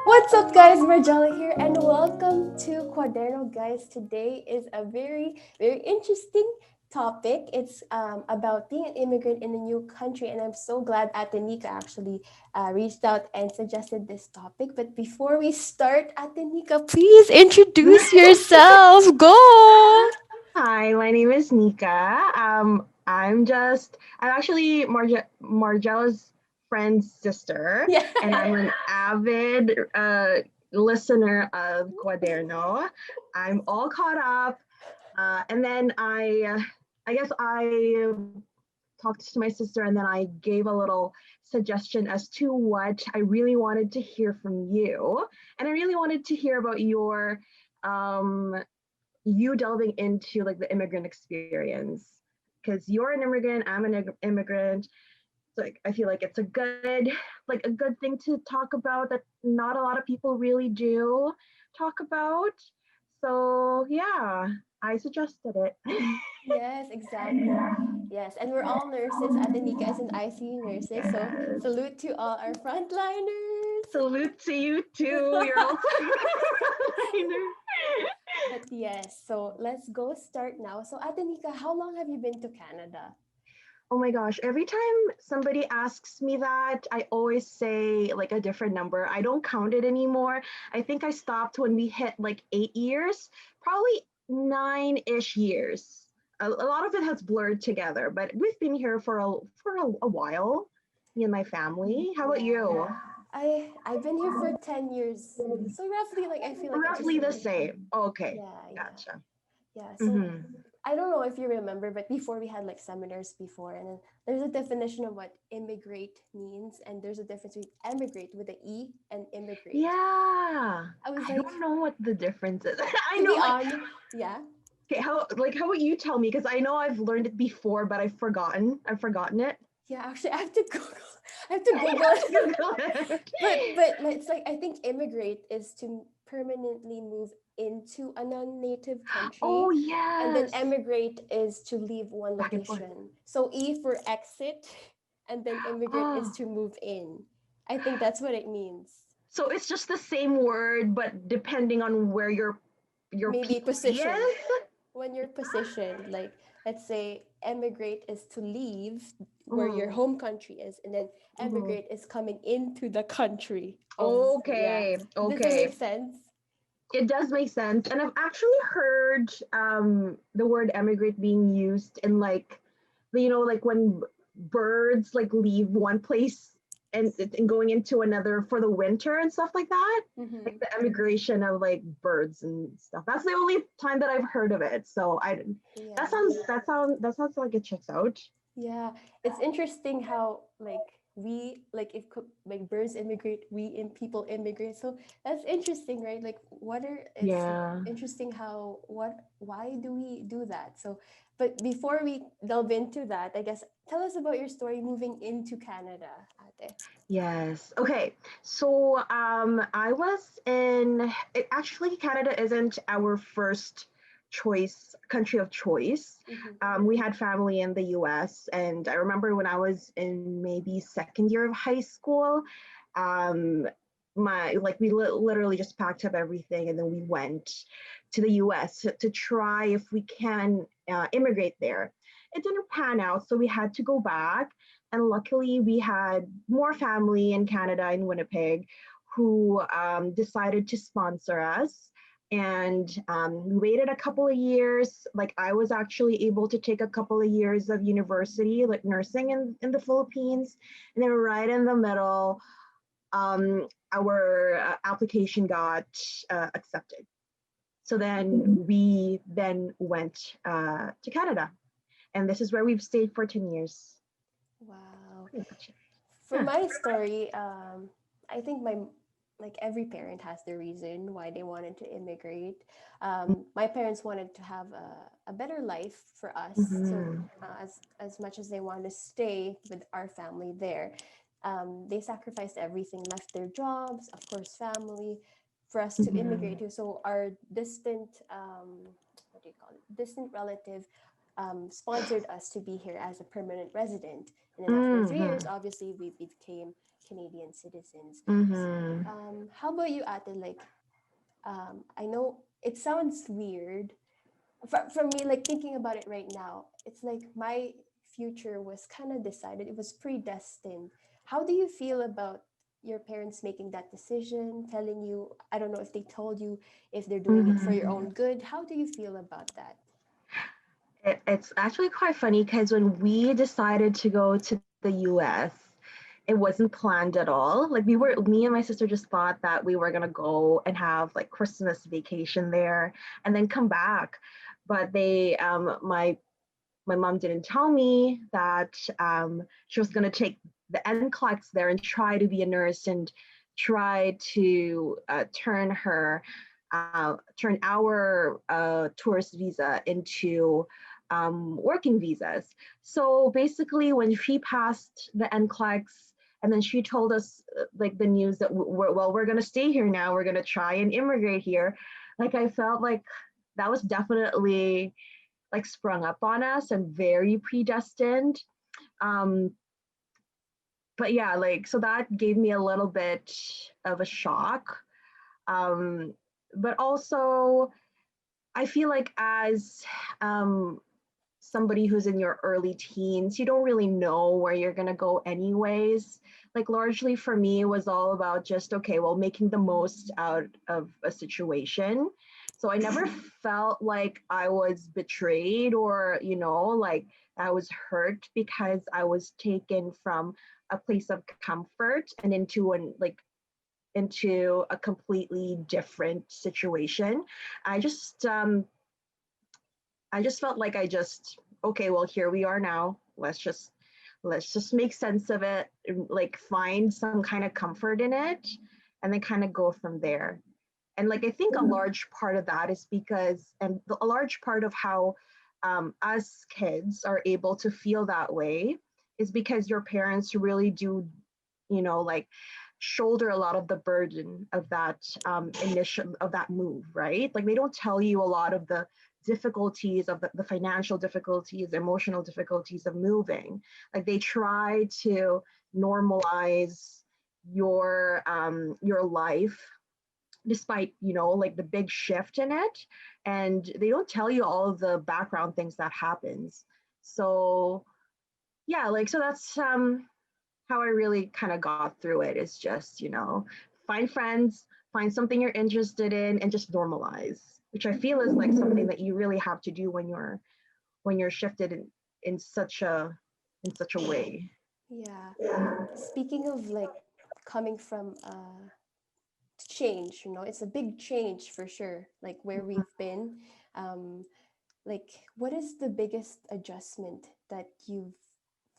What's up, guys? Margiela here, and welcome to CUADERNO, guys. Today is a very interesting topic. It's about being an immigrant in a new country, and I'm so glad Ate Nikka actually reached out and suggested this topic. But before we start, Ate Nikka, please introduce yourself. Go! Hi, my name is Nika. I'm actually Margela's friend's sister, Yeah. and I'm an avid listener of Cuaderno. I'm all caught up, and then I guess I talked to my sister, and then I gave a little suggestion as to what I really wanted to hear from you, and I really wanted to hear about um, you delving into like the immigrant experience because you're an immigrant, I'm an immigrant. So like, I feel like it's a good thing to talk about that not a lot of people really do talk about. So yeah, I suggested it. Yes, exactly. Yes, and we're all nurses. Ate Nikka is an ICU nurses, so Yes. salute to all our frontliners. Salute to you too. You're also But yes, so let's go start now. So Ate Nikka, how long have you been to Canada? Oh my gosh, every time somebody asks me that, I always say like a different number. I don't count it anymore. I think I stopped when we hit like 8 years, probably 9-ish years. A lot of it has blurred together, but we've been here for a while, me and my family. How about Yeah. you? I've been here for 10 years. So roughly like I feel like it's the Roughly the same. same. Okay, Yeah, yeah. gotcha. Yeah. So Mm-hmm. I don't know if you remember, but before we had like seminars before, and then there's a definition of what immigrate means, and there's a difference between emigrate with the E and immigrate. Yeah, I was I don't like, know what the difference is. I to know, be like, honest, yeah, okay, how about you tell me? Because I know I've learned it before, but I've forgotten. I've forgotten it. yeah. Actually, I have to Google. I have to Google it. Google it. But like, it's like I think immigrate is to permanently move into a non-native country, Oh and then yes. emigrate is to leave one Back and forth. location. So E for exit, and then immigrate is Oh, to move in. I think that's what it means. so it's just the same word, but depending on where your Maybe POV positioned. is. When you're positioned, like let's say emigrate is to leave where your Mm, home country is, and then mhm. emigrate is coming into the country of, yeah. Okay, Does it make okay. sense? It does make sense, and I've actually heard the word emigrate being used in like like when birds like leave one place and going into another for the winter and stuff like that, like Mm-hmm. the emigration of like birds and stuff. That's the only time that I've heard of it. So I that Yeah. sounds that sounds like it checks out. Yeah, it's interesting how like we like if like birds immigrate, we in people immigrate. So that's interesting, right? Like what are it's Yeah. interesting how what why do we do that? So but before we delve into that, I guess tell us about your story moving into Canada, Ate. Yes. Okay. So I was in it actually Canada isn't our first choice country of choice. Mm-hmm. We had family in the US, and I remember when I was in maybe second year of high school, um my like we literally just packed up everything and then we went to the US to try if we can immigrate there. It didn't pan out, so we had to go back, and luckily, we had more family in Canada, in Winnipeg, who decided to sponsor us. And we waited a couple of years. Like, I was actually able to take a couple of years of university, like nursing in the Philippines. And then, right in the middle, our application got accepted. So then we then went to Canada. And this is where we've stayed for 10 years. Wow. Pretty much it. For Yeah. my story, I think my like every parent has the reason why they wanted to immigrate. My parents wanted to have a better life for us, so Mhm. as much as they wanted to stay with our family there, they sacrificed everything, left their jobs, of course, family, for us to immigrate Mhm. to. So our distant, what do you call it, distant relative sponsored us to be here as a permanent resident. And then after 3 years, Mm-hmm. obviously, we became Canadian citizens. Mm-hmm. How about you, Ate? Like, I know it sounds weird. For me, like thinking about it right now, it's like my future was kind of decided. It was predestined. How do you feel about your parents making that decision, telling you, I don't know if they told you if they're doing it for Mm-hmm. your own good? How do you feel about that? It's actually quite funny because when we decided to go to the US, it wasn't planned at all. Like me and my sister just thought that we were gonna go and have like Christmas vacation there and then come back. But my mom didn't tell me that she was gonna take the NCLEX there and try to be a nurse and try to turn our tourist visa into working visas. So basically, when she passed the NCLEX, and then she told us like the news that we're gonna stay here now. We're gonna try and immigrate here. Like I felt like that was definitely like sprung up on us and very predestined. Um, but yeah, like so that gave me a little bit of a shock. Um, but also I feel like as um, somebody who's in your early teens, you don't really know where you're going to go anyways. Like largely for me, it was all about just, okay, well, making the most out of a situation. So I never felt like I was betrayed or, like I was hurt because I was taken from a place of comfort and into a completely different situation. I just um I just felt like okay, well, here we are now. Let's just make sense of it, like find some kind of comfort in it, and then kind of go from there. And like I think a large part of that is because, and a large part of how us kids are able to feel that way is because your parents really do, like shoulder a lot of the burden of that initial of that move, right? Like they don't tell you a lot of the difficulties of the financial difficulties, emotional difficulties of moving. Like they try to normalize your life despite like the big shift in it, and they don't tell you all of the background things that happens. So yeah, like so that's how I really kind of got through it, is just find friends, find something you're interested in, and just normalize, which I feel is like something that you really have to do when you're shifted in such a way. Yeah. Speaking of like coming from change, it's a big change for sure, like where we've been. Um, like, what is the biggest adjustment that you've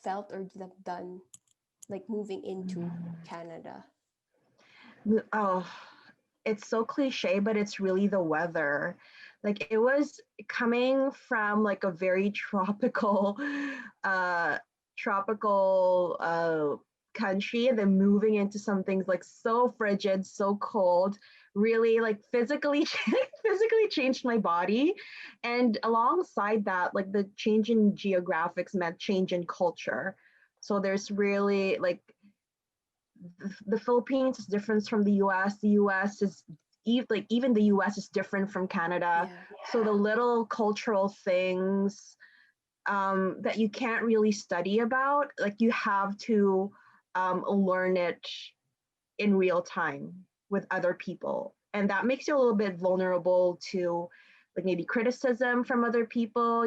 felt or have done, like moving into Canada? Oh, it's so cliche, but it's really the weather. Like it was coming from like a very uh, tropical country, and then moving into something like so frigid, so cold, really like physically physically changed my body. And alongside that, like the change in geographics meant change in culture. So there's really like the Philippines is different from the US. The US is like even the US is different from Canada. Yeah. So the little cultural things that you can't really study about, like you have to learn it in real time with other people, and that makes you a little bit vulnerable to like maybe criticism from other people.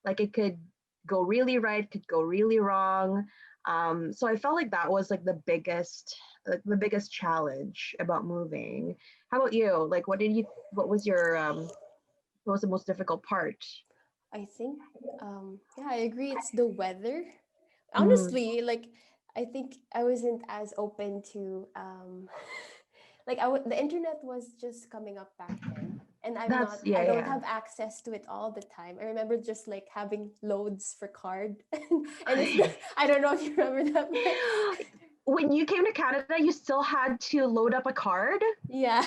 Like it could go really right, could go really wrong. So I felt like that was like the biggest challenge about moving. How about you? Like what was the most difficult part? I think, yeah, I agree. It's the weather. Mm, Honestly, like, I think I wasn't as open to, like, the internet was just coming up back then. And that's I yeah, don't yeah. have access to it all the time. I remember just like having loads for card. And it's, I don't know if you remember that, but When you came to Canada, you still had to load up a card? yeah,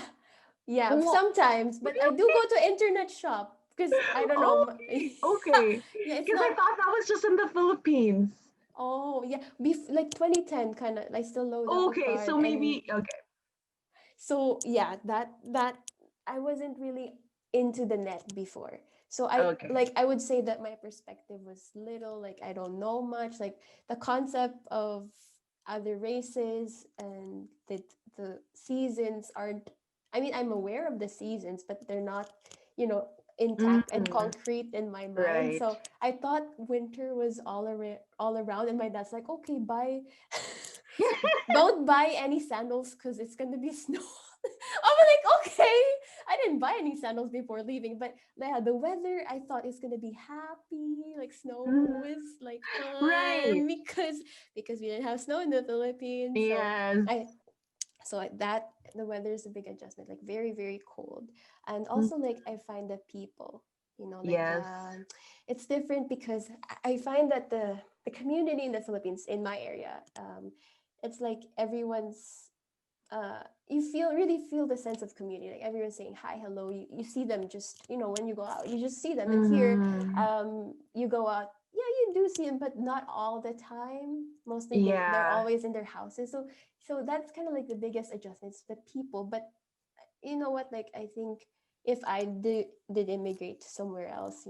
yeah, Well, sometimes. But I do go to internet shop. because I don't know. Okay, okay. Yeah, it's Because I not. thought that was just in the Philippines. Oh yeah, like 2010 kind of. I still load up a Okay, card, so and maybe okay, so yeah, that I wasn't really into the net before. So okay. I would say that my perspective was little, like I don't know much, like the concept of other races and the seasons aren't, I mean, I'm aware of the seasons, but they're not, you know, intact and Mm, concrete in my mind. right. So I thought winter was all around, and my dad's like, okay, buy don't buy any sandals because it's gonna be snow. I'm like, okay. I didn't buy any sandals before leaving, but yeah, the weather I thought is gonna be happy, like snow Mhm. is like Right. fun because we didn't have snow in the Philippines. So Yes. I that the weather is a big adjustment, like very very cold, and Mm, also like I find the people, like yes. it's different because I find that the community in the Philippines in my area, it's like everyone's you really feel the sense of community, like everyone's saying hi hello, you see them just, when you go out you just see them, and here Hmm. you go out, yeah, you do see them, but not all the time. Mostly they're Yeah. always in their houses, so that's kind of like the biggest adjustments, the people. But you know what, like I think if I did immigrate somewhere else,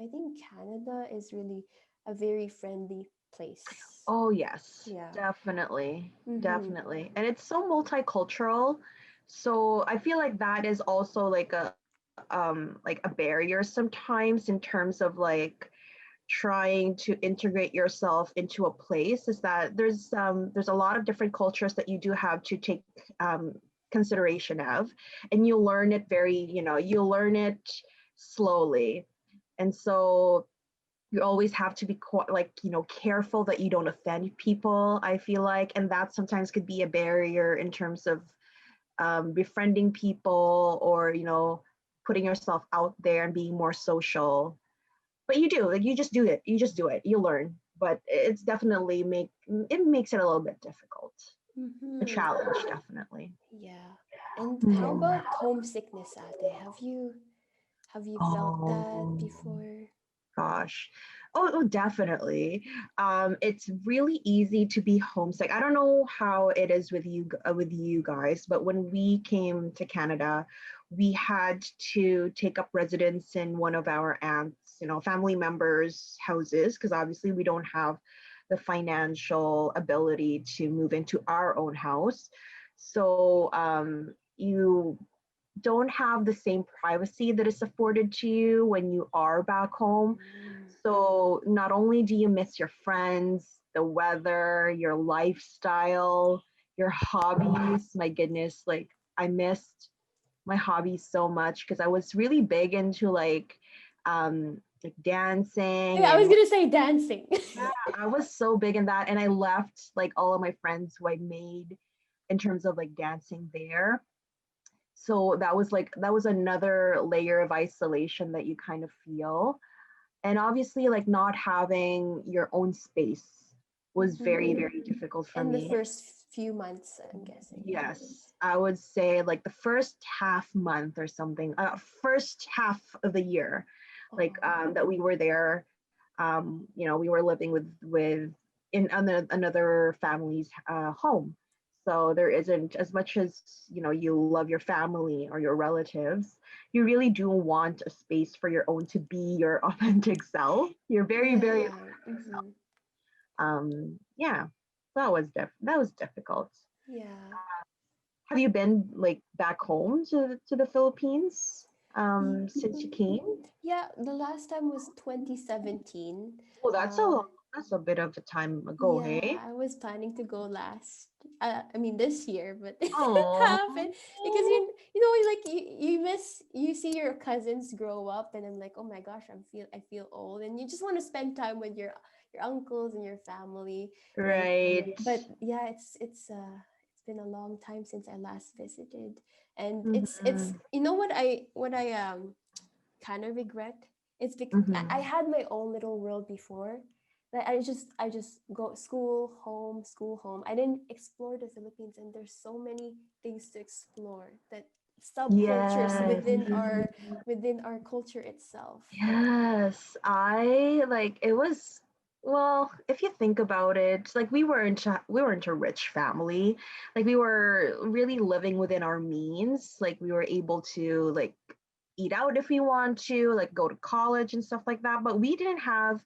I think Canada is really a very friendly place. Oh, yes. Yeah. Definitely. Mm-hmm. Definitely. And it's so multicultural. So I feel like that is also like a barrier sometimes in terms of like trying to integrate yourself into a place, is that there's a lot of different cultures that you do have to take um consideration of, and you learn it very, you learn it slowly. And so you always have to be like, careful that you don't offend people, I feel like. And that sometimes could be a barrier in terms of befriending people, or putting yourself out there and being more social. But you do, like, you just do it, you learn. But it's definitely it makes it a little bit difficult, a Mm-hmm. challenge, definitely. Yeah. And how Mhm. about homesickness, Ate? Have you felt that Oh before? gosh. Oh, definitely. It's really easy to be homesick. I don't know how it is with with you guys, but when we came to Canada, we had to take up residence in one of our aunts, family members' houses, because obviously we don't have the financial ability to move into our own house. So you don't have the same privacy that is afforded to you when you are back home. Mm. So not only do you miss your friends, the weather, your lifestyle, your hobbies, my goodness, like I missed my hobbies so much because I was really big into like dancing, Yeah, I was and gonna say dancing. yeah, I was so big in that, and I left like all of my friends who I made in terms of like dancing there. So that was another layer of isolation that you kind of feel. And obviously, like, not having your own space was very, Mm-hmm. very difficult for In the me. first few months, I'm guessing. Yes, I would say like the first half month or something, first half of the year, like Oh. that we were there. We were living with in another family's home. So there isn't, as much as you love your family or your relatives, you really do want a space for your own, to be your authentic self. You're very, very Yeah. Mm-hmm. yeah, that was difficult. Yeah. Have you been like back home to the Philippines Ye- since you came? Yeah, the last time was 2017. Well, Uh, that's a bit of a time ago, Yeah, hey? I was planning to go last. I mean this year, but it didn't Oh, happen because like you see your cousins grow up, and I'm like, oh my gosh, I feel old, and you just want to spend time with your uncles and your family, and right. but yeah, it's been a long time since I last visited, and it's Mm-hmm. what I kind of regret. It's because I Mm-hmm. had my own little world before. Like I just go school, home, school, home. I didn't explore the Philippines, and there's so many things to explore that subcultures Yes. within our culture itself. Yes, I like it was well, if you think about it, like we weren't a rich family. Like we were really living within our means. Like we were able to like eat out if we want to, like go to college and stuff like that, but we didn't have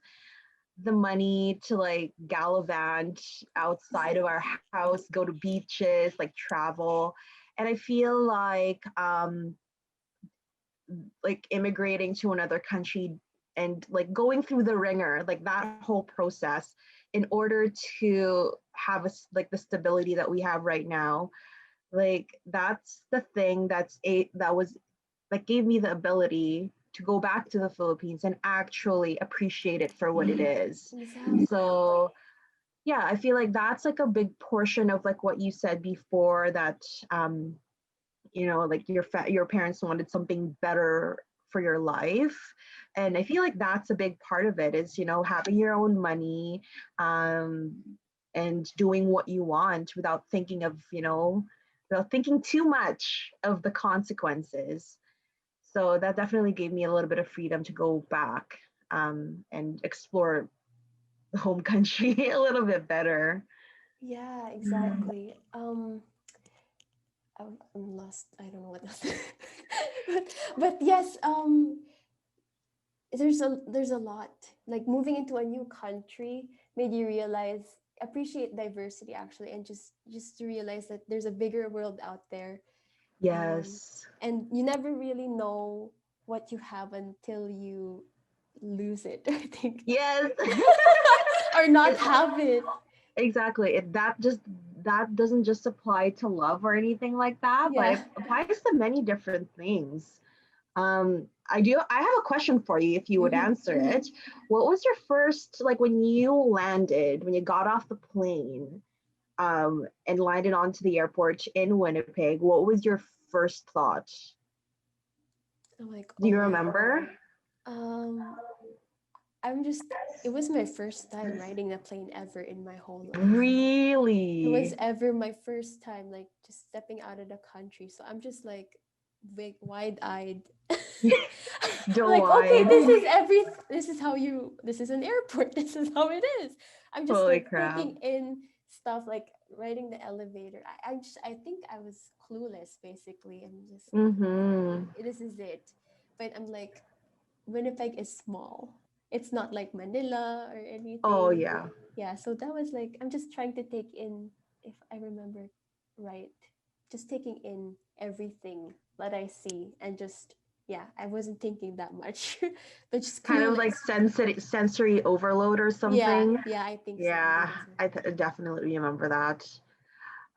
the money to like gallivant outside of our house, go to beaches, like travel. And I feel like immigrating to another country and like going through the ringer, like that whole process in order to have like the stability that we have right now. Like that's the thing that was that gave me the ability to go back to the Philippines and actually appreciate it for what it is. Exactly. So yeah, I feel like that's like a big portion of like what you said before, that um like your parents wanted something better for your life. And I feel like that's a big part of it, is having your own money, um and doing what you want without thinking too much of the consequences. So that definitely gave me a little bit of freedom to go back, and explore the home country a little bit better. Yeah, exactly. I'm lost. I don't know what else. but yes, there's a lot. Like moving into a new country made you realize appreciate diversity actually, and just to realize that there's a bigger world out there. Um, Yes. and you never really know what you have until you lose it, I think, Yes. or not it have it. Exactly. That doesn't just apply to love or anything like that, but Yeah. it applies to many different things. I have a question for you if you would Mhm. answer it. What was your first, like when you landed, when you got off the plane, and landed onto the airport in Winnipeg, what was your first thought? I'm like, Do oh you my. remember? Um, I'm just. It was my first time riding a plane ever in my whole life. It was Really? ever my first time, like just stepping out of the country. So I'm just like, big, wide-eyed. Don't Like, okay, this lie. is every. This is how you. This is an airport. This is how it is. I'm just Holy like crap. taking in stuff, like riding the elevator. I think I was clueless basically, and just Mm-hmm. this is it. But I'm like, Winnipeg is small. It's not like Manila or Oh anything. yeah. Yeah, so that was like I'm just trying to take in, if I remember right, just taking in everything that I see, and just yeah, I wasn't thinking that much, but just Kind of like clueless. sensory overload or Yeah, something. yeah, I think so. I Yeah, think so. definitely remember that.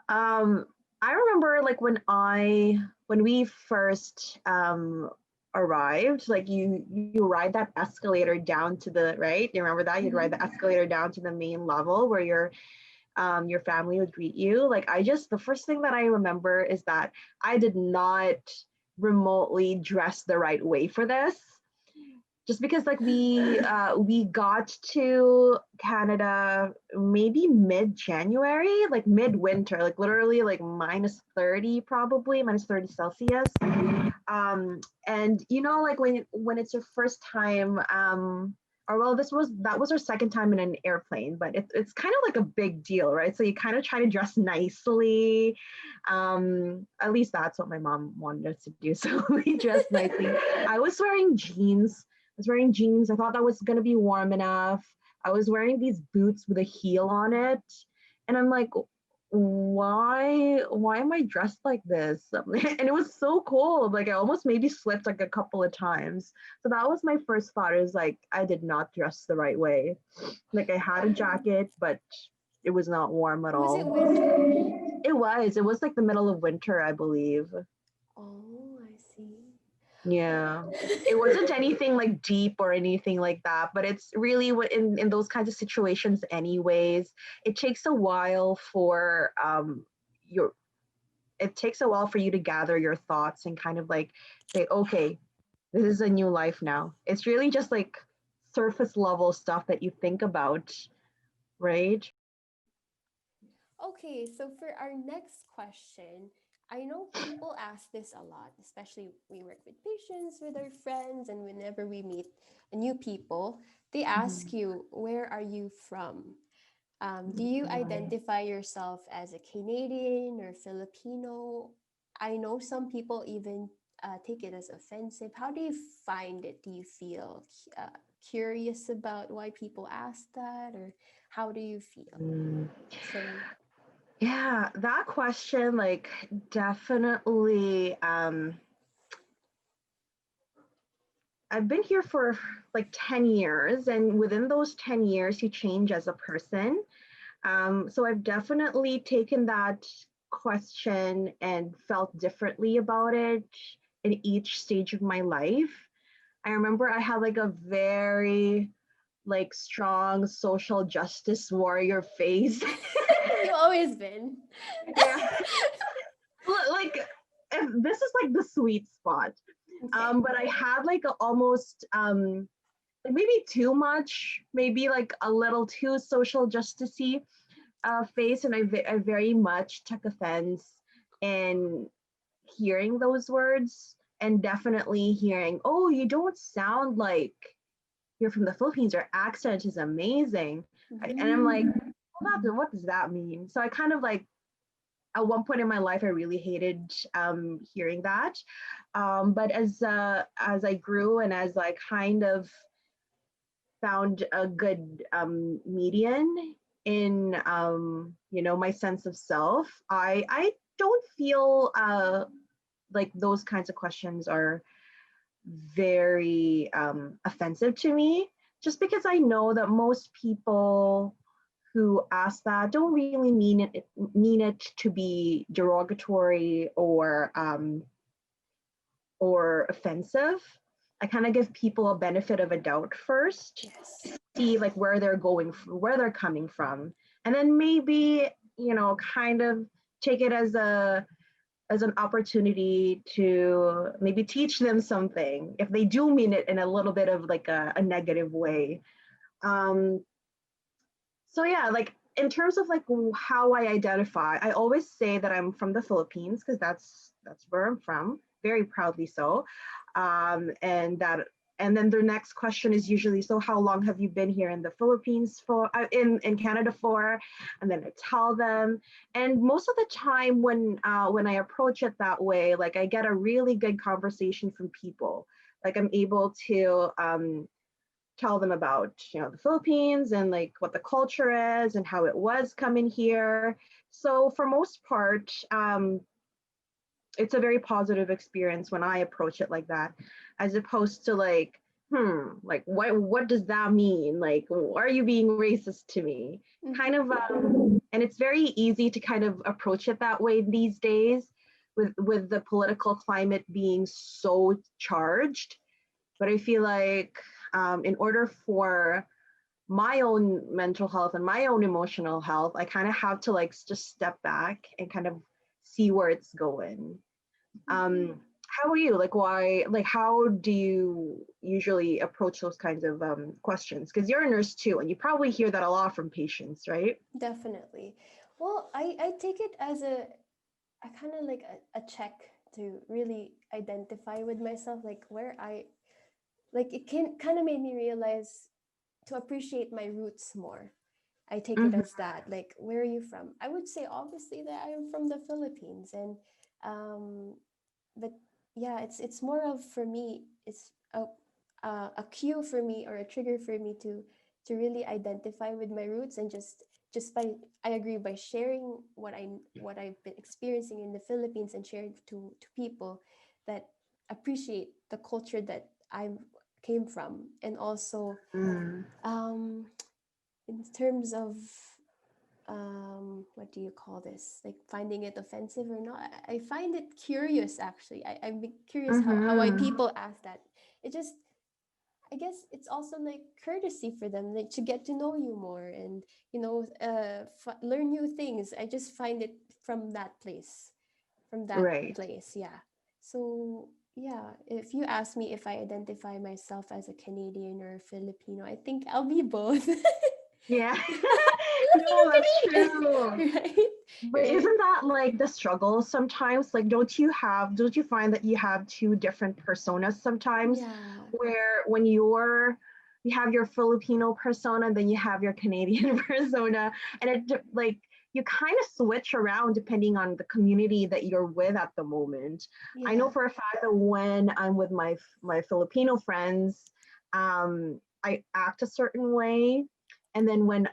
Um, I remember like when we first arrived, like you ride that escalator down to the right. You remember that? You'd ride Mhm. the escalator down to the main level where your family would greet you. Like the first thing that I remember is that I did not remotely dress the right way for this, just because like we got to Canada maybe mid January, like mid-winter, like literally like -30, probably -30 Celsius. And like when it's your first time, or well, that was our second time in an airplane, but it's kind of like a big deal, right? So you kind of try to dress nicely. At least that's what my mom wanted us to do. So we dressed nicely. I was wearing jeans. I thought that was gonna be warm enough. I was wearing these boots with a heel on it, and I'm like, why am I dressed like this? And it was so cold. Like I almost maybe slipped like a couple of times. So that was my first thought, is like I did not dress the right way. Like I had a jacket, but it was not warm at Was it all. winter? It was like the middle of winter, I believe. Oh, I see. Yeah. It wasn't anything like deep or anything like that, but it's really what in those kinds of situations anyways, it takes a while for your it takes a while for you to gather your thoughts and kind of like say, okay, this is a new life now. It's really just like surface level stuff that you think about, right? Okay, so for our next question, I know people ask this a lot, especially we work with patients, with our friends, and whenever we meet new people, they ask Mhm. you, where are you from? Do you Mhm. identify yourself as a Canadian or Filipino? I know some people even take it as offensive. How do you find it? Do you feel curious about why people ask that, or how do you feel? Mm. So, Yeah, that question, like, definitely. I've been here for like 10 years, and within those 10 years, you change as a person. So I've definitely taken that question and felt differently about it in each stage of my life. I remember I had like a very like strong social justice warrior phase. you always been. Yeah, like this is like the sweet spot. Okay. But I had like almost like maybe too much, maybe like a little too social justicey face, and I very much took offense in hearing those words, and definitely hearing, "Oh, you don't sound like you're from the Philippines. Your accent is amazing," and I'm like, Mm-hmm. what does that mean?" So I kind of like at one point in my life, I really hated hearing that. But as I grew and as I kind of found a good median in my sense of self, I don't feel like those kinds of questions are very offensive to me, just because I know that most people who ask that don't really mean it to be derogatory or offensive. I kind of give people a benefit of a doubt first, Yes. see like where they're coming from, and then maybe kind of take it as an opportunity to maybe teach them something if they do mean it in a little bit of like a negative way. Um, so yeah, like in terms of like how I identify, I always say that I'm from the Philippines because that's where I'm from, very proudly so. And that and then the next question is usually, so how long have you been here in the Philippines for, in Canada for? And then I tell them, and most of the time when I approach it that way, like I get a really good conversation from people. Like I'm able to tell them about the Philippines and like what the culture is and how it was coming here. So for most part, it's a very positive experience when I approach it like that, as opposed to like, like what does that mean? Like, are you being racist to me? Kind Mm-hmm. of, and it's very easy to kind of approach it that way these days, with the political climate being so charged. But I feel like in order for my own mental health and my own emotional health, I kind of have to like just step back and kind of see where it's going. Mm-hmm. How are you? Like, why? Like, how do you usually approach those kinds of questions? Because you're a nurse too, and you probably hear that a lot from patients, right? Definitely. Well, I take it as a kind of like a check to really identify with myself, like where I like it can kind of made me realize to appreciate my roots more. I take it Mm-hmm. as that. Like, where are you from? I would say obviously that I am from the Philippines, and um, but yeah, it's more of for me. It's a cue for me or a trigger for me to really identify with my roots and just by I agree by sharing what I've been experiencing in the Philippines and sharing to people that appreciate the culture that I came from, and also Mm. um in terms of what do you call this, like finding it offensive or not, I find it curious actually. I'm curious how why Mm-hmm. people ask that. It just, I guess it's also like courtesy for them, like to get to know you more and learn new things. I just find it from that place, Right. yeah. So yeah, if you ask me if I identify myself as a Canadian or a Filipino, I think I'll be both. Yeah. No, can that's eat true. it. Right? But Right? isn't that like the struggle sometimes? Like, don't you find that you have two different personas sometimes? Yeah. Where when you have your Filipino persona, then you have your Canadian persona, and like you kind of switch around depending on the community that you're with at the moment. I know Yeah. for a fact that when I'm with my Filipino friends, I act a certain way, and then when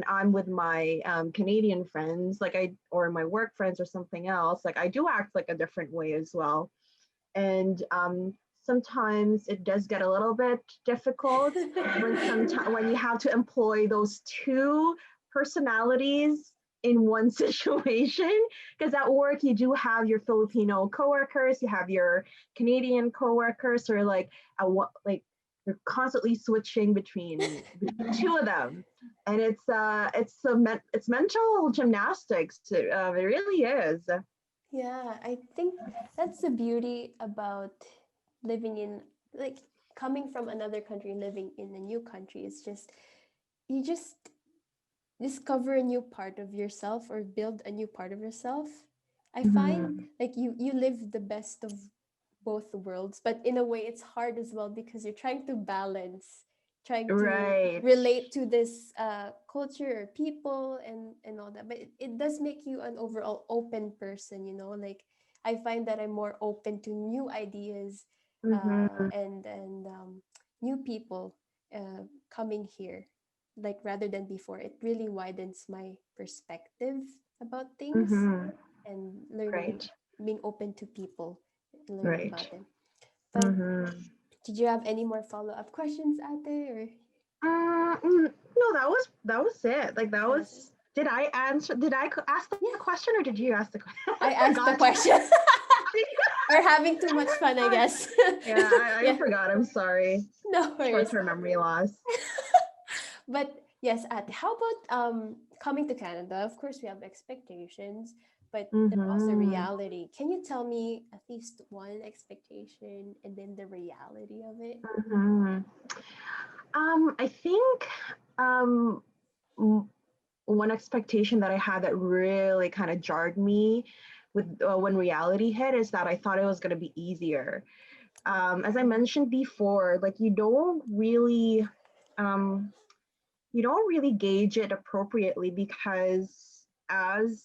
I'm with my Canadian friends, like or my work friends or something else, like I do act like a different way as well. And sometimes it does get a little bit difficult when you have to employ those two personalities in one situation. Because at work you do have your Filipino coworkers, you have your Canadian coworkers, or like you're constantly switching between two of them, and it's mental gymnastics. It really is. Yeah, I think that's the beauty about living in, like, coming from another country, living in a new country. It's just, you just discover a new part of yourself or build a new part of yourself. I find Mhm. like you live the best of both worlds, but in a way it's hard as well because you're trying to balance, trying to Right. relate to this culture or people and all that. But it does make you an overall open person, you know, like I find that I'm more open to new ideas Mhm. and new people coming here, like rather than before. It really widens my perspective about things Mhm. and learning, Right. being open to people, learning Right. about them. But Mhm. did you have any more follow-up questions, Ate? Or No, that was it. Like that that was it? was. Did I answer? Did ask the Yeah, question, or did you ask the question? I I asked the forgot. question. We're having too much fun, I guess. Yeah, I Yeah, forgot. I'm sorry. no worries. Short-term memory loss. But yes, Ate, how about coming to Canada? Of course, we have expectations, but there's also Mm-hmm. reality. Can you tell me at least one expectation and then the reality of it? Mm-hmm. I think um w- one expectation that I had that really kind of jarred me with when reality hit is that I thought it was going to be easier. As I mentioned before, like um, you don't really gauge it appropriately because as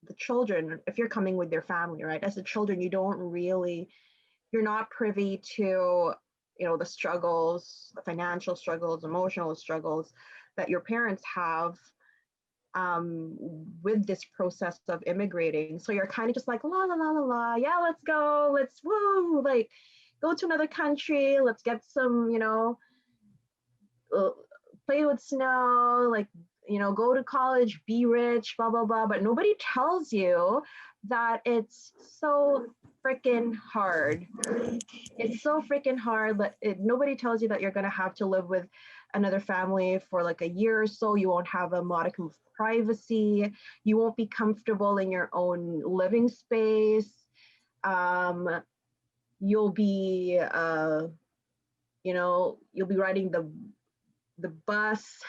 the children, if you're coming with your family, right? As the children, you're not privy to, the struggles, the financial struggles, emotional struggles that your parents have um, with this process of immigrating. So you're kind of just like, la, la, la, la, la, yeah, let's go, let's woo, like go to another country, let's get some, uh, play with snow, like, go to college, be rich, blah, blah, blah. But nobody tells you that it's so freaking hard. It's so freaking hard. Nobody tells you that you're going to have to live with another family for like a year or so. You won't have a modicum of privacy. You won't be comfortable in your own living space. Um, you'll be, you'll be riding the bus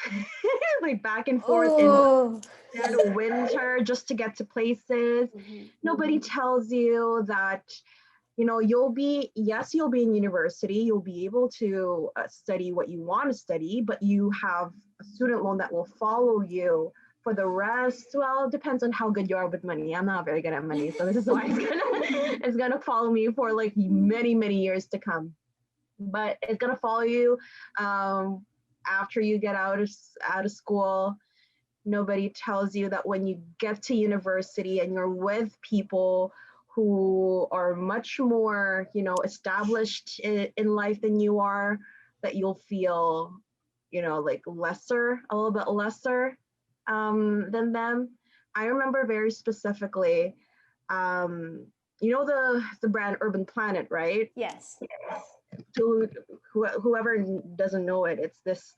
like back and forth in Oh, dead winter just to get to places. mhm. Nobody tells you that you'll be in university, you'll be able to study what you want to study, but you have a student loan that will follow you for the rest. Well, it depends on how good you are with money. I'm not very good at money, so this is why it's gonna follow me for like many many years to come. But it's gonna follow you um, after you get out of school. Nobody tells you that when you get to university and you're with people who are much more, established in life than you are, that you'll feel, like a little bit lesser than them. I remember very specifically, um, the brand Urban Planet, right? Yes. To whoever doesn't know it, it's this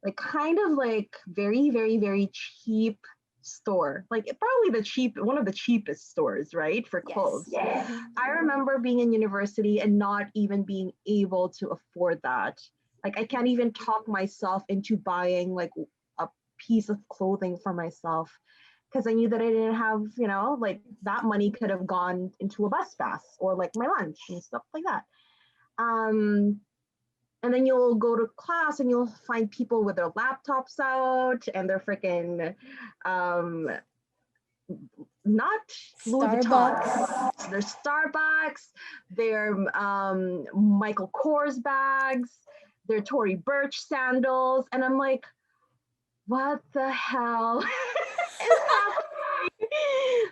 like kind of like very very very cheap store, like probably one of the cheapest stores, right, for clothes. Yes. Mhm. I remember being in university and not even being able to afford that. Like I can't even talk myself into buying like a piece of clothing for myself because I knew that I didn't have, like that money could have gone into a bus pass or like my lunch and stuff like that. Um, and then you'll go to class and you'll find people with their laptops out and their freaking um, not Louis Vuitton, Starbucks. their Starbucks, their Michael Kors bags, their Tory Burch sandals, and I'm like, what the hell is happening?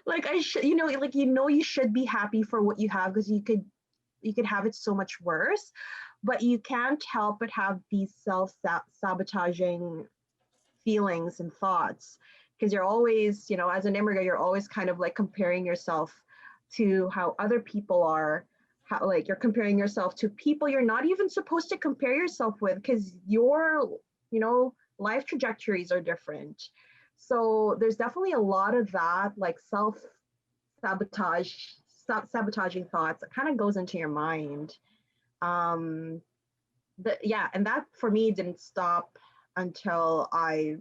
Like I should, like you should be happy for what you have because you could have it so much worse, but you can't help but have these self-sabotaging feelings and thoughts because you're always, as an immigrant, you're always kind of like comparing yourself to how other people are, how like you're comparing yourself to people you're not even supposed to compare yourself with because your, life trajectories are different. So there's definitely a lot of that, like sabotage, sabotaging thoughts that kind of goes into your mind. Um, yeah, and that for me didn't stop until I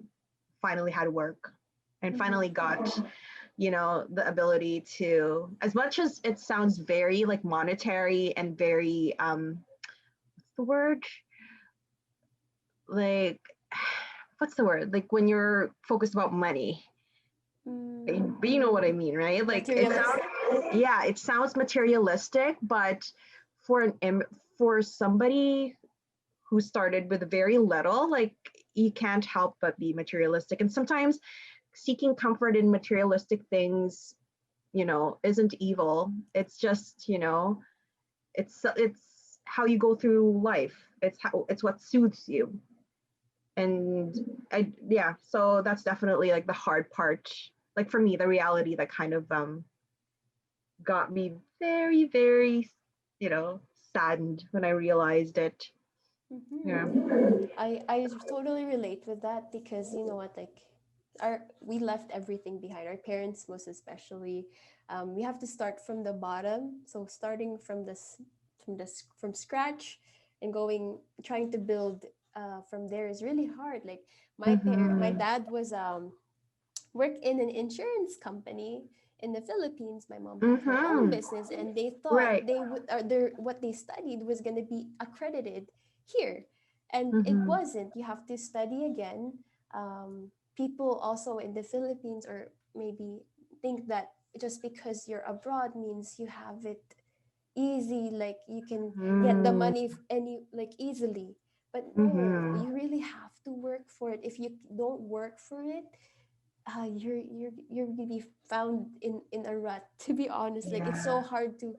finally had work and finally Mhm. got, the ability to, as much as it sounds very like monetary and very what's the word? Like what's the word? Like when you're focused about money. But you know what I mean, right? Like it sounds, Materialistic. yeah, it sounds materialistic, but for for somebody who started with very little, like you can't help but be materialistic. And sometimes seeking comfort in materialistic things, isn't evil. It's just, it's how you go through life. It's what soothes you. And yeah, so that's definitely like the hard part. Like for me, the reality that kind of got me very, very, saddened when I realized it. Yeah. I totally relate with that because you know what, like we left everything behind. Our parents, most especially, we have to start from the bottom. So starting from scratch and trying to build from there is really hard. Like my Mm-hmm. dad was worked in an insurance company in the Philippines. My mom had her own Mm-hmm. business, and they thought Right. they would, what they studied was going to be accredited here, and it Mm-hmm. wasn't. You have to study again. People also in the Philippines, or maybe think that just because you're abroad means you have it easy, like you can get the Mm-hmm. money any like easily. But no, Mm-hmm. you really have to work for it. If you don't work for it, you're gonna be found in a rut. To be honest, like it's so Yeah. hard to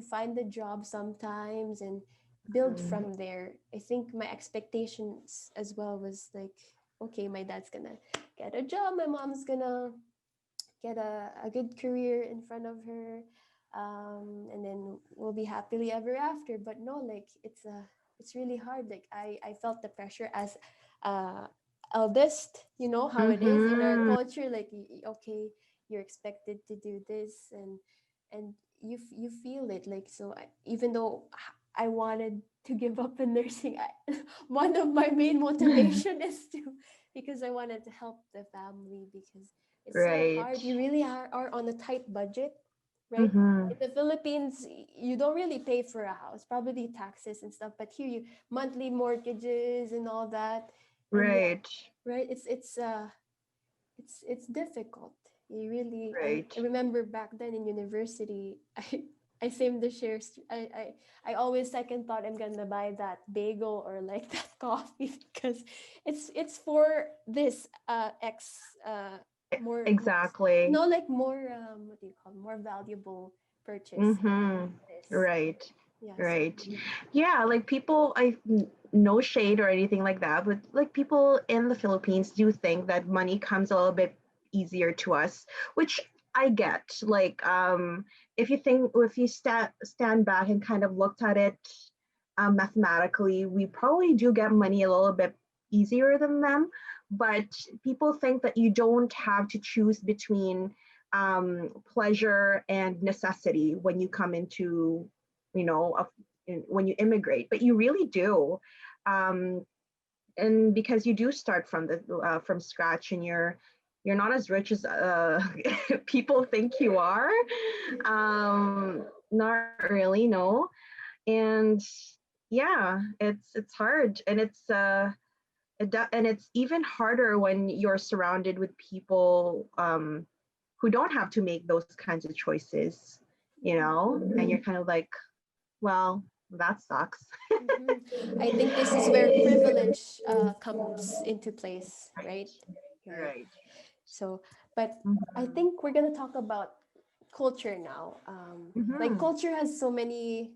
find the job sometimes and build Mm-hmm. from there. I think my expectations as well was like, okay, my dad's gonna get a job, my mom's gonna get a good career in front of her, and then we'll be happily ever after. But no, like it's really hard. Like I felt the pressure as uh eldest. You know how it is in our Mm-hmm. culture. Like okay, you're expected to do this, and you feel it. Like so, even though I wanted to give up in nursing, one of my main motivation is to, because I wanted to help the family, because it's so Right. hard. You really are on a tight budget, right? Mm-hmm. In the Philippines, you don't really pay for a house, probably taxes and stuff. But here, you monthly mortgages and all that, and yeah, Right. right. It's difficult. You really. I Right. remember back then in university, I saved the shares. I always second thought I'm gonna buy that bagel or like that coffee because it's for this X more Exactly. like more what do you call, more valuable purchase than Mm-hmm. this. Right. Yeah. So. Right. Yeah, like people, no shade or anything like that, but like people in the Philippines do think that money comes a little bit easier to us, which I get. Like, if you stand back and kind of looked at it mathematically, we probably do get money a little bit easier than them. But people think that you don't have to choose between pleasure and necessity when you come into, you know, when you immigrate, but you really do. Um, and because you do start from the from scratch, and you're not as rich as people think you are. Not really, no. And yeah, it's hard, and it's even harder when you're surrounded with people who don't have to make those kinds of choices, and you're kind of like, well, that sucks. Mhm. I think this is where privilege comes into place, right? Right. Right. So, but I Mm-hmm. think we're gonna talk about culture now. Like Mm-hmm. culture has so many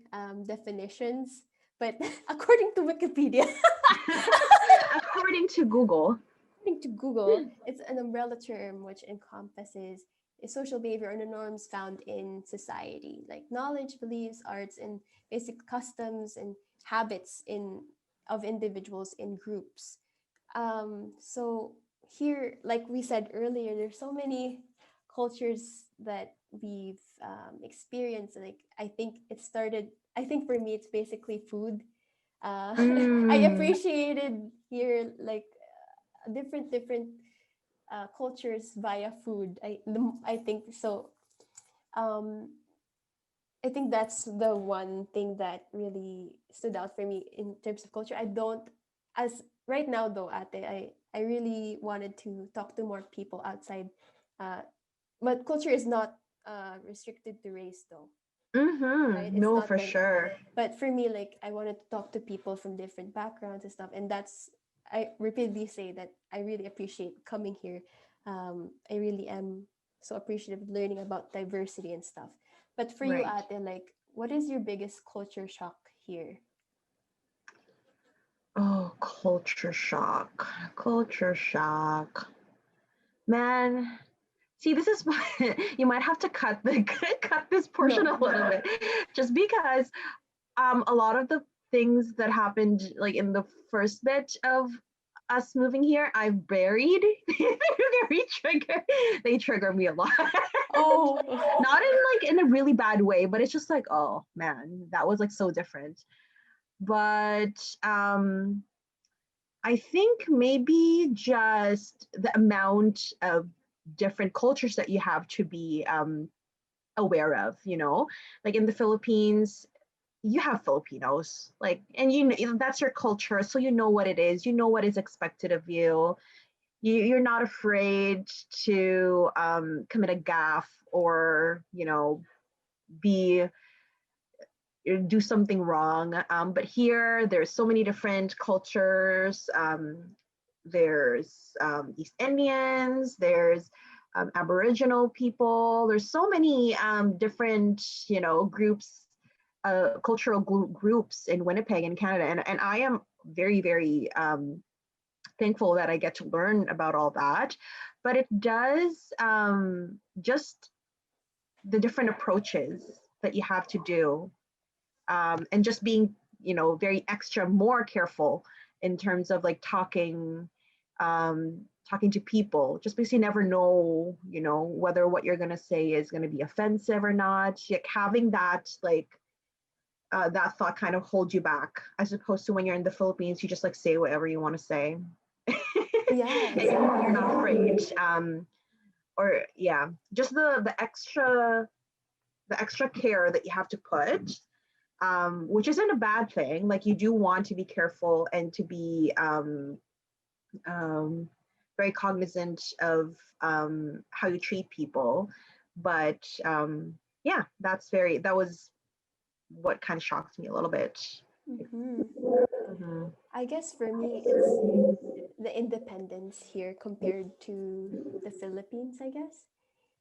definitions, but according to Wikipedia, According to Google. according to Google, it's an umbrella term which encompasses a social behavior and the norms found in society, like knowledge, beliefs, arts, and basic customs and habits in of individuals in groups. So here, like we said earlier, there's so many cultures that we've experienced. Like I think it started. I think for me, it's basically food. I Mm, appreciated here like different cultures via food. I think so. Um, I think that's the one thing that really stood out for me in terms of culture. I don't, as right now though, Ate, I really wanted to talk to more people outside. Uh, but culture is not restricted to race though, right? mm-hmm. It's No, not for like, sure. but for me, like I wanted to talk to people from different backgrounds and stuff, and that's I repeatedly say that I really appreciate coming here. I really am so appreciative of learning about diversity and stuff. But for you, Right. Ate, like, what is your biggest culture shock here? Oh, culture shock. Culture shock. Man, see, this is why you might have to cut the cut this portion No, a little bit, just because a lot of the things that happened like in the first bit of us moving here, I've buried. They're very trigger. They trigger me a lot. oh, Not in like in a really bad way, but it's just like, oh man, that was like so different. But I think maybe just the amount of different cultures that you have to be aware of, like in the Philippines, you have Filipinos, like, and that's your culture, so you know what it is, you know what is expected of you. You're not afraid to commit a gaffe, or be do something wrong. But here, there's so many different cultures. There's East Indians. There's Aboriginal people. There's so many different, groups, cultural groups in Winnipeg in Canada, and I am very, very thankful that I get to learn about all that. But it does just the different approaches that you have to do, and just being very extra more careful in terms of like talking to people, just because you never know whether what you're going to say is going to be offensive or not, like having that like that thought kind of holds you back, as opposed to when you're in the Philippines, you just like say whatever you want to say. yeah, And you're exactly. not afraid, or yeah, just the extra care that you have to put, which isn't a bad thing. Like you do want to be careful and to be um, very cognizant of how you treat people. But yeah, that was what kind of shocked me a little bit. Hmm. Mhm. I guess for me, it's the independence here compared to the Philippines, I guess.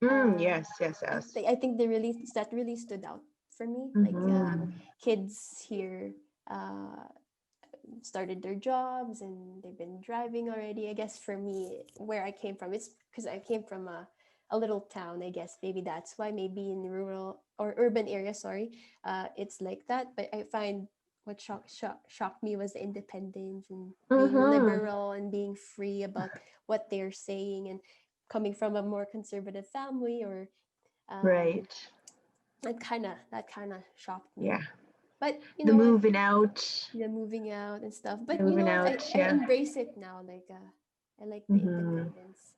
Uh, Yes, yes, yes. I think that really stood out for me. Like Mm-hmm. kids here uh, started their jobs and they've been driving already. I guess for me, where I came from, it's because I came from a little town. I guess maybe that's why. Maybe in rural or urban areas, sorry, it's like that. But I find what shocked me was the independence and being Mm-hmm. liberal and being free about what they're saying, and coming from a more conservative family, or um, Right. that kind of shocked me. Yeah. But you The know what? moving out, The moving out and stuff. the But you moving know what? out, I yeah. embrace it now. Like I like the Hmm. independence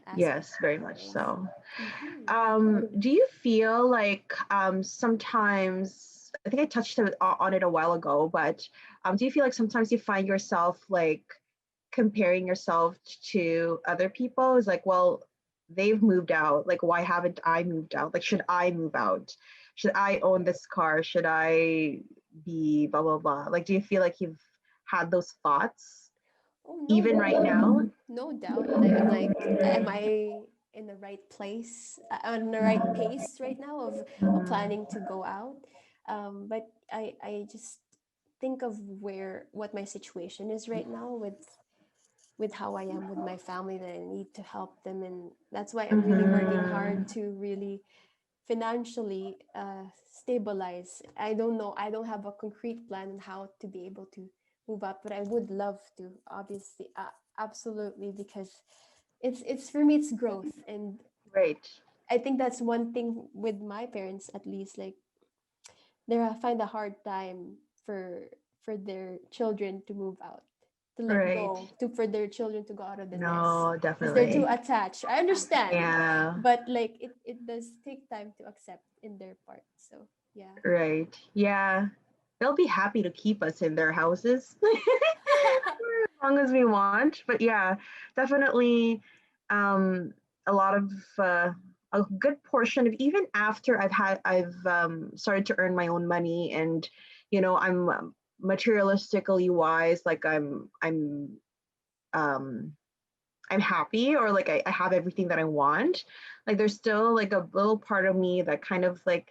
aspect Yes, very of much things. so. Mm-hmm. Do you feel like sometimes, I think I touched on it a while ago, but do you feel like sometimes you find yourself like comparing yourself to other people? Is like, well, they've moved out. Like, why haven't I moved out? Like, should I move out? Should I own this car? Should I be blah, blah, blah? Like, do you feel like you've had those thoughts Oh, no even right doubt. now? No doubt. Like I'm like, am I in the right place, on the right pace right now of Mhm. planning to go out? But I just think of what my situation is right now with how I am with my family, that I need to help them, and that's why I'm really working hard Mhm. to really financially stabilize. I don't know. I don't have a concrete plan on how to be able to move up, but I would love to. Obviously, absolutely, because it's for me, it's growth, and Right. I think that's one thing with my parents, at least. Like they find a hard time for for their children to move out, to let Right. go, to for their children to go out of the nest, No, because they're too definitely. attached. I understand, Yeah. but like it does take time to accept in their part. So yeah. Right. Yeah. They'll be happy to keep us in their houses as long as we want. But yeah, definitely um a lot of a good portion of, even after I've started to earn my own money, and I'm materialistically wise, like um I'm happy, or like I have everything that I want. Like there's still like a little part of me that kind of like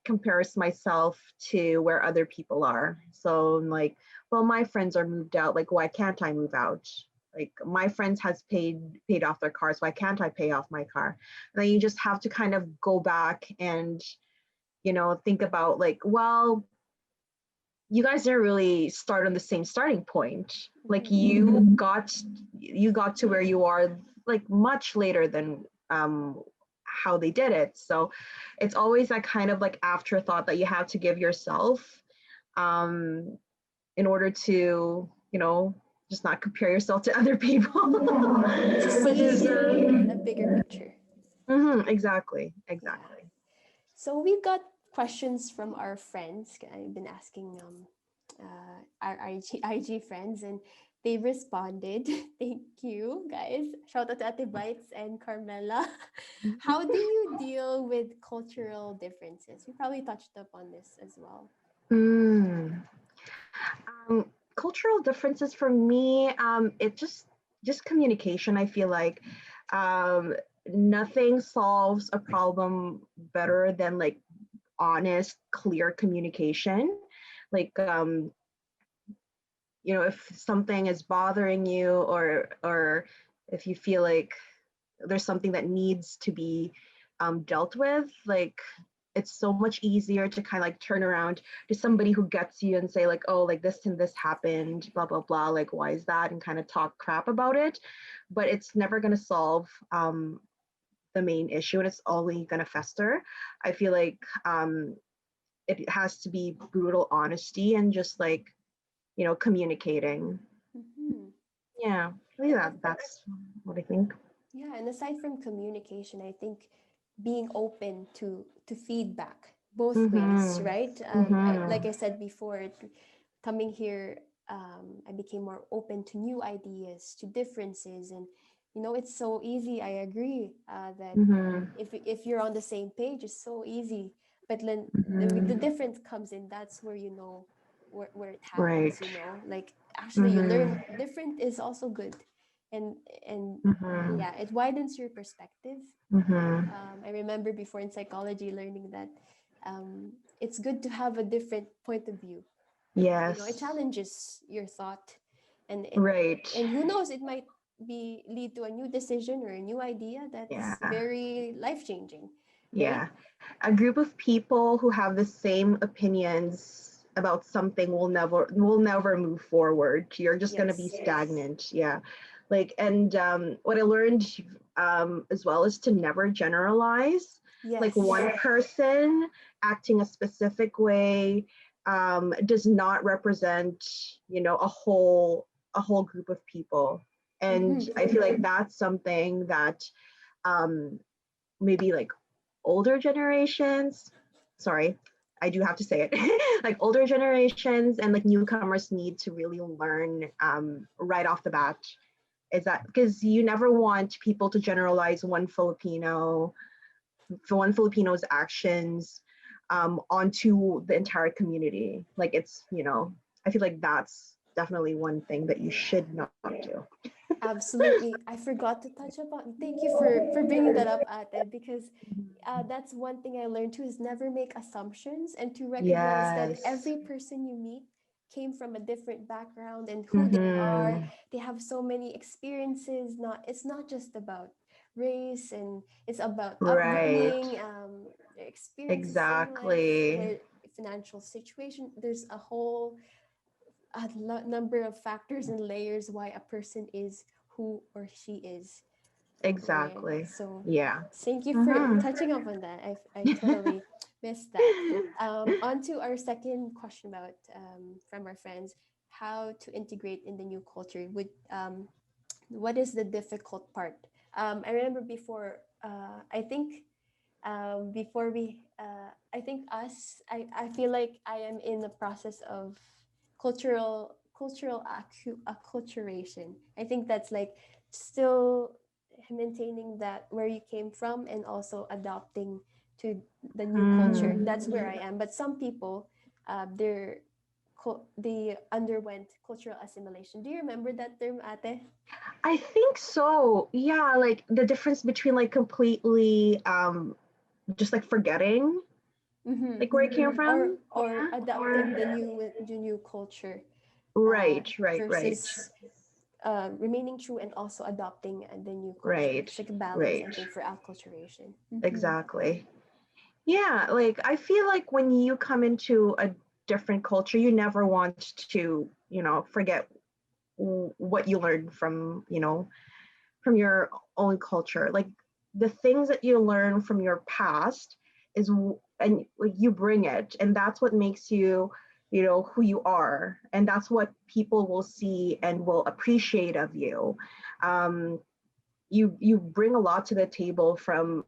compares myself to where other people are. So I'm like, well, my friends are moved out. Like, why can't I move out? Like my friends has paid off their cars. Why can't I pay off my car? And then you just have to kind of go back and think about like, well, you guys didn't really start on the same starting point. Like Mhm. you got to where you are like much later than how they did it. So it's always that kind of like afterthought that you have to give yourself um in order to just not compare yourself to other people. To Which is see a bigger picture. exactly, Yeah. exactly. So we got questions from our friends. I've been asking our IG friends, and they responded. Thank you, guys. Shout out to Ate Bites and Carmela. How do you deal with cultural differences? We probably touched up on this as well. Mm. Cultural differences for me, it just communication. I feel like um, nothing solves a problem better than like honest, clear communication. Like if something is bothering you, or if you feel like there's something that needs to be dealt with, like it's so much easier to kind of like turn around to somebody who gets you and say like, oh, like this and this happened, blah blah blah, like why is that, and kind of talk crap about it. But it's never going to solve the main issue, and it's only going to fester. I feel like it has to be brutal honesty and just like communicating. Hmm. Yeah, really And that's what I think. yeah, and aside from communication, I think being open to feedback both ways, Mm-hmm. right? Like Mm-hmm. I said before, coming here, I became more open to new ideas, to differences, and it's so easy. I agree that Mm-hmm. if you're on the same page, it's so easy. But then the Mm-hmm. difference comes in. That's where where it happens. Right. Like actually you Mm-hmm. learn different is also good, and Mm-hmm. yeah, it widens your perspective. Mm-hmm. I remember before in psychology learning that it's good to have a different point of view. It Yes. challenges your thought, and Right. who knows, it might be lead to a new decision or a new idea that's Yeah. very life changing, right? Yeah. A group of people who have the same opinions about something will never move forward. You're just going to be Yes. stagnant. Yeah. Like, and what I learned as well as to never generalize. Like Yes. one person acting a specific way does not represent, a whole group of people. And Mm-hmm. I feel like that's something that um, maybe like older generations, sorry, I do have to say it, like older generations and like newcomers need to really learn right off the bat, is that because you never want people to generalize one Filipino's actions onto the entire community. Like it's, I feel like that's definitely one thing that you should not do. Absolutely. I forgot to touch upon. Thank you for bringing that up, Ate, because that's one thing I learned too is never make assumptions and to recognize that Yes. every person you meet came from a different background and who they are. Mm-hmm. They have so many experiences. Not it's not just about race and it's about Right. upbringing, their experiences in life, Exactly. their financial situation. There's a whole number of factors and layers why a person is who or she is. Right. Exactly. So Yeah. thank you for Mm-hmm. touching up on that. I totally missed that. On to our second question about from our friends, how to integrate in the new culture. What is the difficult part? I remember before. I think before we I think us I feel like I am in the process of cultural acculturation. I think that's like still maintaining that where you came from and also adopting to the new culture. Mm. That's where I am. But some people they underwent cultural assimilation. Do you remember that term, Ate? I think so. Yeah, like the difference between like completely just like forgetting Mm-hmm. like where it came or from. or Yeah. adapting the new culture uh, Right. versus remaining true and also adopting the new culture. Right. It's like a balance, I Right. think, for acculturation. Mm-hmm. Exactly. Yeah, like I feel like when you come into a different culture, you never want to, forget what you learned from, from your own culture. Like the things that you learn from your past and like you bring it, and that's what makes you, who you are, and that's what people will see and will appreciate of you. Um, you bring a lot to the table from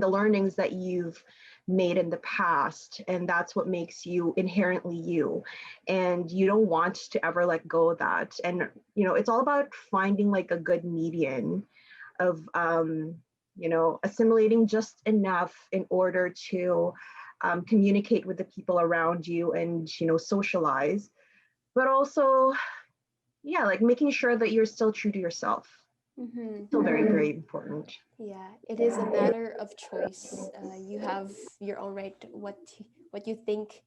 the learnings that you've made in the past, and that's what makes you inherently you, and you don't want to ever let go of that. And it's all about finding like a good median of assimilating just enough in order to communicate with the people around you and socialize, but also, yeah, like making sure that you're still true to yourself. Mm-hmm. Still very important. Yeah, it is a matter of choice. You have your own right what you think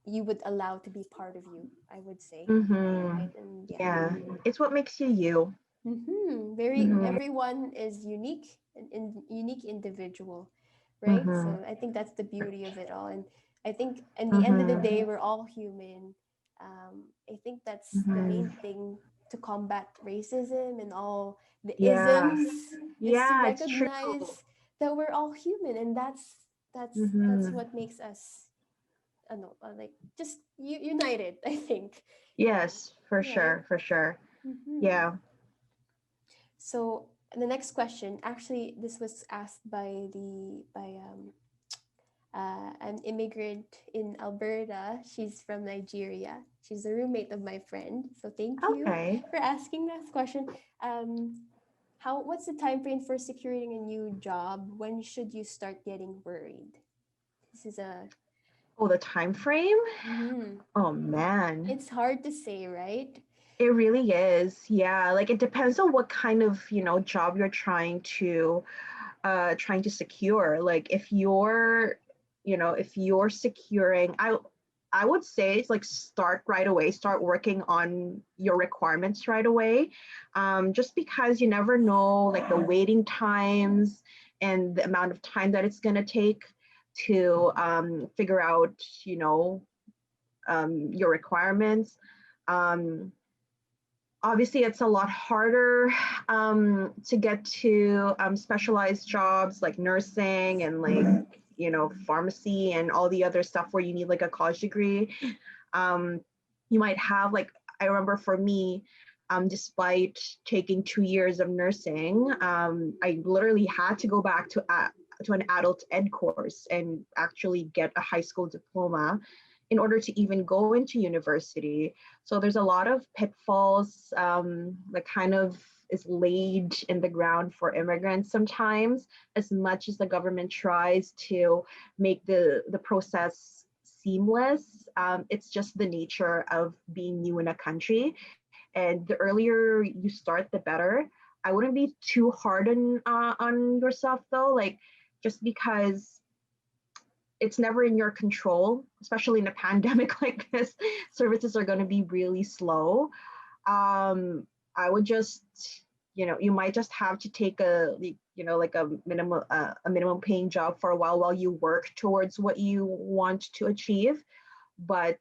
you would allow to be part of you, I would say. Mm-hmm. Right? And yeah. Yeah, it's what makes you you. Mm-hmm. Very Mm-hmm. everyone is unique and unique individual, right? Mm-hmm. So I think that's the beauty of it all. And I think in the end of the Mm-hmm. day, we're all human. I think that's the Mm-hmm. main thing to combat racism and all the Yeah. isms is to Yeah, it's true. recognize that we're all human, and that's Mm-hmm. what makes us, no, like just united. I think, Yes, for right? sure, for sure. Mm-hmm. Yeah. So the next question, actually, this was asked by an immigrant in Alberta. She's from Nigeria. She's a roommate of my friend. So thank you Okay. for asking that question. What's the time frame for securing a new job? When should you start getting worried? This is a Oh, the time frame? mhm. Oh man. It's hard to say, right? It really is. Yeah, like it depends on what kind of, job you're trying to secure. Like if you're securing, I would say it's like start right away, start working on your requirements right away. Just because you never know like the waiting times and the amount of time that it's gonna take to figure out, your requirements. Um, obviously it's a lot harder to get to specialized jobs like nursing and like, pharmacy and all the other stuff where you need like a college degree. You might have like, I remember for me, despite taking 2 years of nursing, I literally had to go back to an adult ed course and actually get a high school diploma in order to even go into university. So there's a lot of pitfalls that kind of is laid in the ground for immigrants sometimes, as much as the government tries to make the process seamless. It's just the nature of being new in a country. And the earlier you start, the better. I wouldn't be too hard on yourself though, like just because it's never in your control, especially in a pandemic like this. Services are going to be really slow. I would just, you might just have to take like a minimum paying job for a while you work towards what you want to achieve, but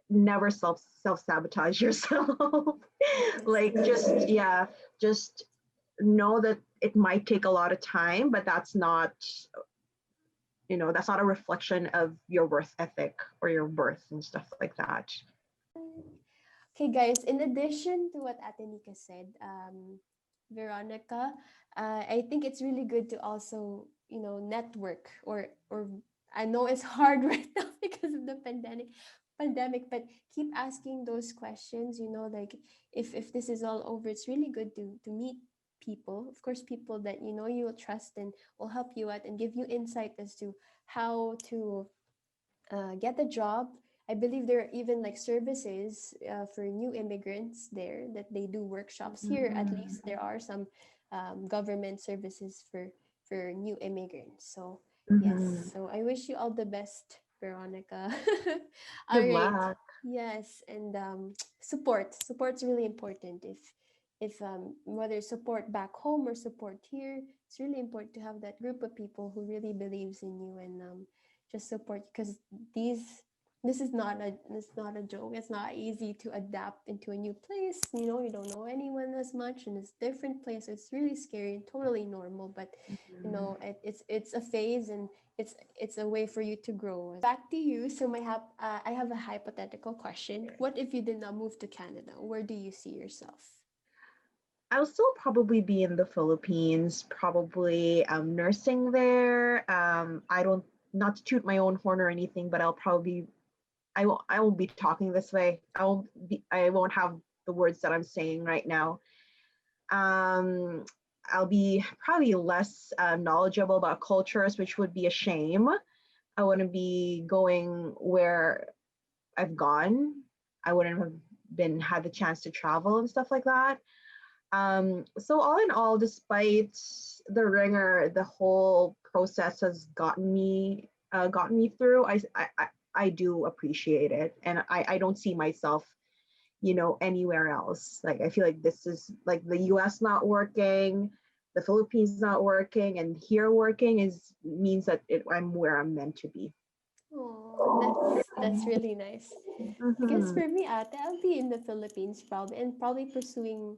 never self sabotage yourself. Like just yeah, just know that it might take a lot of time, but that's not a reflection of your worth ethic or your worth and stuff like that. Okay, guys, in addition to what Ate Nikka said, Veronica, I think it's really good to also, network or I know it's hard right now because of the pandemic, but keep asking those questions, like if this is all over, it's really good to meet people, of course, people that you will trust and will help you out and give you insight as to how to get a job. I believe there are even like services for new immigrants there that they do workshops here. At Mhm. least there are some government services for new immigrants. So yes, Mhm. so I wish you all the best, Veronica. All Good right. luck. Yes, and support's really important. If whether support back home or support here, it's really important to have that group of people who really believes in you and just support, because these this is not a joke. It's not easy to adapt into a new place. You don't know anyone as much, and it's different place. It's really scary and totally normal, but Mhm. it's a phase, and it's a way for you to grow. Back to you. So I have a hypothetical question. What if you did not move to Canada? Where do you see yourself? I'll still probably be in the Philippines, probably nursing there. I don't, not to toot my own horn or anything, but I won't be talking this way. I won't have the words that I'm saying right now. Um, I'll be probably less knowledgeable about cultures, which would be a shame. I wouldn't be going where I've gone. I wouldn't have been had the chance to travel and stuff like that. So all in all, despite the ringer, the whole process has gotten me through. I do appreciate it, and I don't see myself, anywhere else. Like I feel like this is like the U.S. not working, the Philippines not working, and here working is means that I'm where I'm meant to be. Oh, that's really nice. I guess Mhm. for me, ate, I'll be in the Philippines probably, and probably pursuing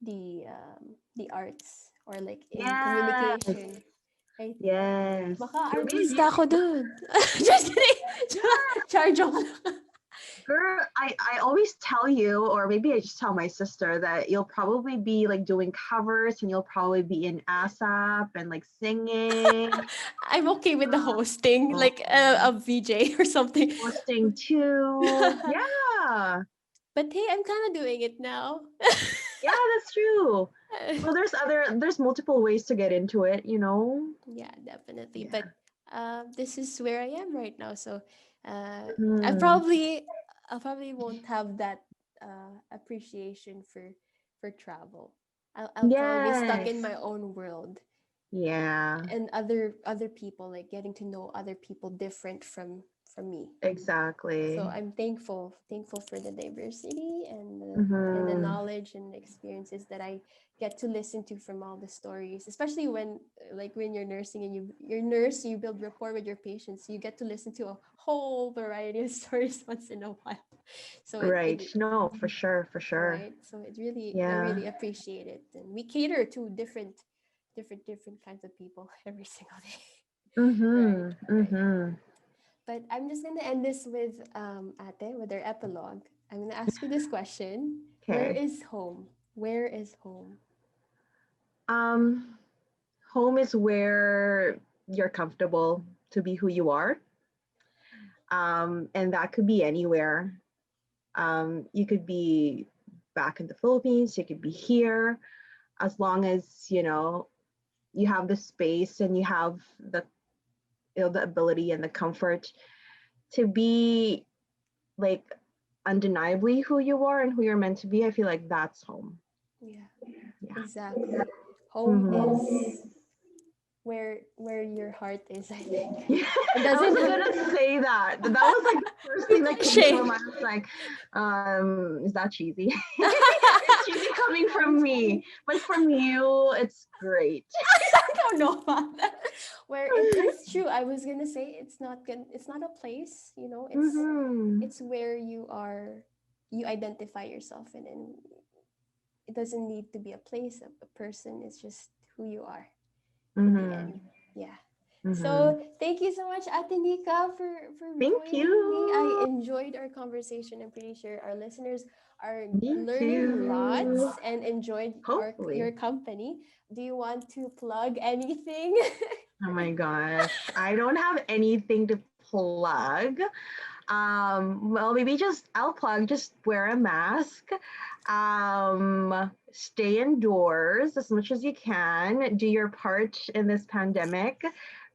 the arts or like in Yes, communication. I think. yes. Baka You'll be artista ako dun. Just kidding. Char joke lang. girl, I always tell you, or maybe I just tell my sister that you'll probably be like doing covers and you'll probably be in ASAP and like singing, I'm okay with the hosting, like a um, VJ or something. hosting too. Yeah, But hey, I'm kind of doing it now. yeah, that's true. Well, there's multiple ways to get into it. Yeah, definitely. Yeah. But this is where I am right now. So uh, I Mhm. probably I probably won't have that appreciation for travel. I'll probably be stuck in Yes. my own world Yeah. and other people, like getting to know other people different from me. So Exactly. I'm thankful for the diversity and the Mm-hmm. knowledge and experiences that I get to listen to from all the stories, especially when like when you're nursing and you're nurse, you build rapport with your patients. You get to listen to a whole variety of stories once in a while. So Right. it No, for sure, for sure. right. So it really I Yeah. really appreciate it, and we cater to different kinds of people every single day. Right, Mm-hmm. right. Mm-hmm. But I'm just gonna end this with Ate, with our epilogue. I'm gonna ask you this question: where Okay. is home? Where is home? Um, Home is where you're comfortable to be who you are. And that could be anywhere. You could be back in the Philippines, you could be here, as long as, you have the space and you have the ability and the comfort to be like undeniably who you are and who you're meant to be. I feel like that's home. Yeah, Yeah. exactly. Home Hmm. is where your heart is. I think Yeah, it I doesn't was have gonna say that. That was like the first thing that came to my cliche. mind. I was like, is that cheesy? It's cheesy coming from me, but from you, it's great. I don't know about that. Where it's true. I was gonna say it's not a place, you know, Mm-hmm. it's where you identify yourself in, and it doesn't need to be a place, a person, it's just who you are in the Mm-hmm. end. Yeah. Mm-hmm. So thank you so much, Ate Nikka, for Thank joining me. I you. enjoyed our conversation. I'm pretty sure our listeners are Me learning too. lots and enjoyed your Hopefully. company. Do you want to plug anything? Oh my gosh. I don't have anything to plug. Well, maybe just I'll plug, just wear a mask. Stay indoors as much as you can. Do your part in this pandemic.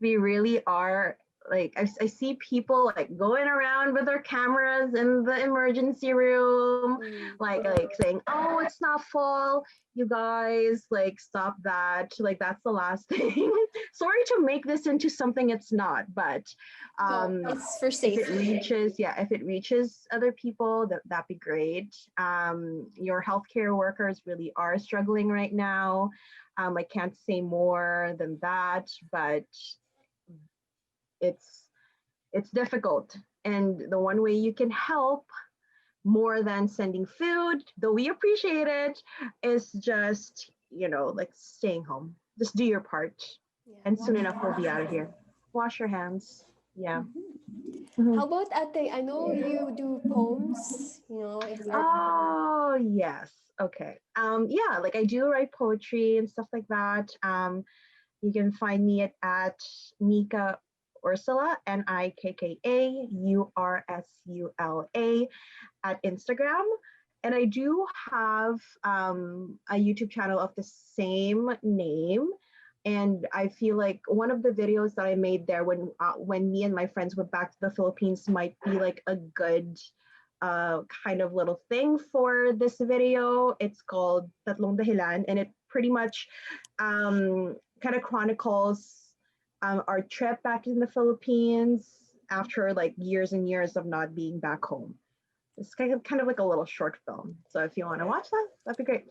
We really are like I see people like going around with their cameras in the emergency room, Mm, like saying, "Oh, it's not full. You guys, like stop that." Like that's the last thing. Sorry to make this into something it's not, but no, um it's for if it safety. reaches, yeah, if it reaches other people, that'd be great. Your healthcare workers really are struggling right now. I can't say more than that, but it's it's difficult, and the one way you can help more than sending food, though we appreciate it, is just like staying home. Just do your part, Yeah, and soon wash enough your we'll be out hands. of here. Wash your hands. Yeah. Mhm. Mhm. How about Ate? I know you do poems, you know, if you're Oh, yes. Okay. Yeah, like I do write poetry and stuff like that. You can find me at Nika Ursula, NIKKAURSULA at Instagram. And I do have a YouTube channel of the same name. And I feel like one of the videos that I made there when me and my friends went back to the Philippines might be like a good kind of little thing for this video. It's called TATLONG DAHILAN, and it pretty much kind of chronicles our trip back in the Philippines after like years and years of not being back home. It's kind of like a little short film. So if you want to watch that, that'd be great.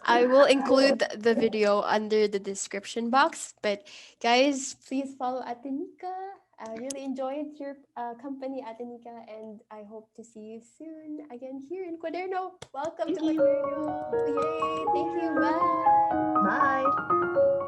I will include the video under the description box. But guys, please follow Ate Nikka. I really enjoyed your company, Ate Nikka, and I hope to see you soon again here in Quaderno. Welcome to Thank you. Quaderno. Yay! Thank you. Bye. Bye.